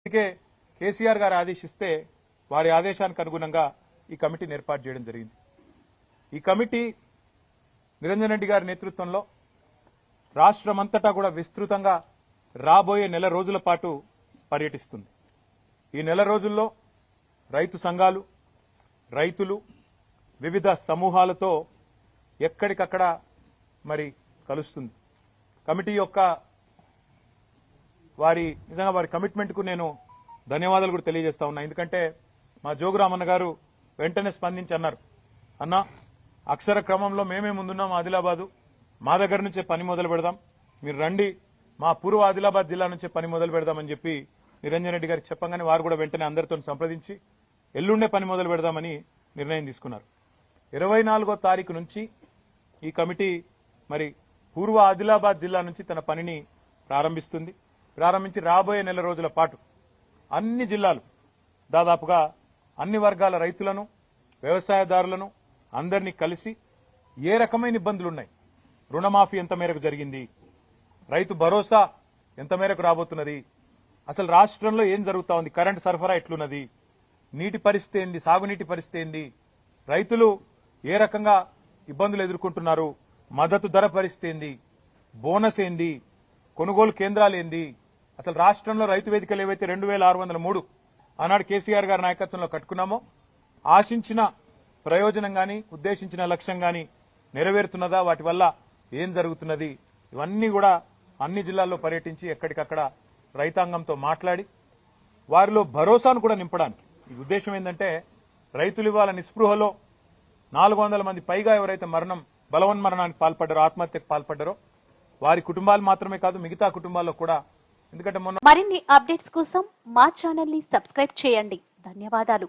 అందుకే కేసీఆర్ గారు ఆదేశిస్తే వారి ఆదేశానికి అనుగుణంగా ఈ కమిటీని ఏర్పాటు చేయడం జరిగింది. ఈ కమిటీ నిరంజన్ రెడ్డి గారి నేతృత్వంలో రాష్ట్రమంతటా కూడా విస్తృతంగా రాబోయే నెల రోజుల పాటు పర్యటిస్తుంది. ఈ నెల రోజుల్లో రైతు సంఘాలు, రైతులు, వివిధ సమూహాలతో ఎక్కడికక్కడ మరి కలుస్తుంది. కమిటీ యొక్క నిజంగా వారి కమిట్మెంట్కు నేను ధన్యవాదాలు కూడా తెలియజేస్తా ఉన్నా. ఎందుకంటే మా జోగురామన్న గారు వెంటనే స్పందించి అన్నారు, అన్న అక్షర క్రమంలో మేమే ముందున్నాం ఆదిలాబాదు, మా దగ్గర నుంచే పని మొదలు పెడదాం, మీరు రండి, మా పూర్వ ఆదిలాబాద్ జిల్లా నుంచే పని మొదలు పెడదామని చెప్పి నిరంజన్ రెడ్డి గారికి చెప్పగానే వారు కూడా వెంటనే అందరితో సంప్రదించి ఎల్లుండే పని మొదలు పెడదామని నిర్ణయం తీసుకున్నారు. 24వ తారీఖు నుంచి ఈ కమిటీ మరి పూర్వ ఆదిలాబాద్ జిల్లా నుంచి తన పనిని ప్రారంభించి రాబోయే నెల రోజుల పాటు అన్ని జిల్లాలు దాదాపుగా అన్ని వర్గాల రైతులను, వ్యవసాయదారులను అందరినీ కలిసి ఏ రకమైన ఇబ్బందులున్నాయి, రుణమాఫీ ఎంత మేరకు జరిగింది, రైతు భరోసా ఎంత మేరకు రాబోతున్నది, అసలు రాష్ట్రంలో ఏం జరుగుతా ఉంది, కరెంటు సరఫరా ఎట్లున్నది, నీటి పరిస్థితి ఏంది, సాగునీటి పరిస్థితి ఏంది, రైతులు ఏ రకంగా ఇబ్బందులు ఎదుర్కొంటున్నారు, మద్దతు ధర పరిస్థితి ఏంది, బోనస్ ఏంది, కొనుగోలు కేంద్రాలు ఏంది, అసలు రాష్ట్రంలో రైతు వేదికలు ఏవైతే 2603 ఆనాడు కేసీఆర్ గారి నాయకత్వంలో కట్టుకున్నామో ఆశించిన ప్రయోజనం గాని ఉద్దేశించిన లక్ష్యం గాని నెరవేరుతున్నదా, వాటి వల్ల ఏం జరుగుతున్నది, ఇవన్నీ కూడా అన్ని జిల్లాల్లో పర్యటించి ఎక్కడికక్కడ రైతాంగంతో మాట్లాడి వారిలో భరోసాను కూడా నింపడానికి ఈ ఉద్దేశం ఏంటంటే రైతులు ఇవాళ నిస్పృహలో 400 మంది పైగా ఎవరైతే బలవన్మరణానికి పాల్పడ్డారో, ఆత్మహత్యకు పాల్పడ్డారో వారి కుటుంబాలు మాత్రమే కాదు మిగతా కుటుంబాల్లో కూడా. ఎందుకంటే మరిన్ని అప్డేట్స్ కోసం మా ఛానల్ ని సబ్స్క్రైబ్ చేయండి. ధన్యవాదాలు.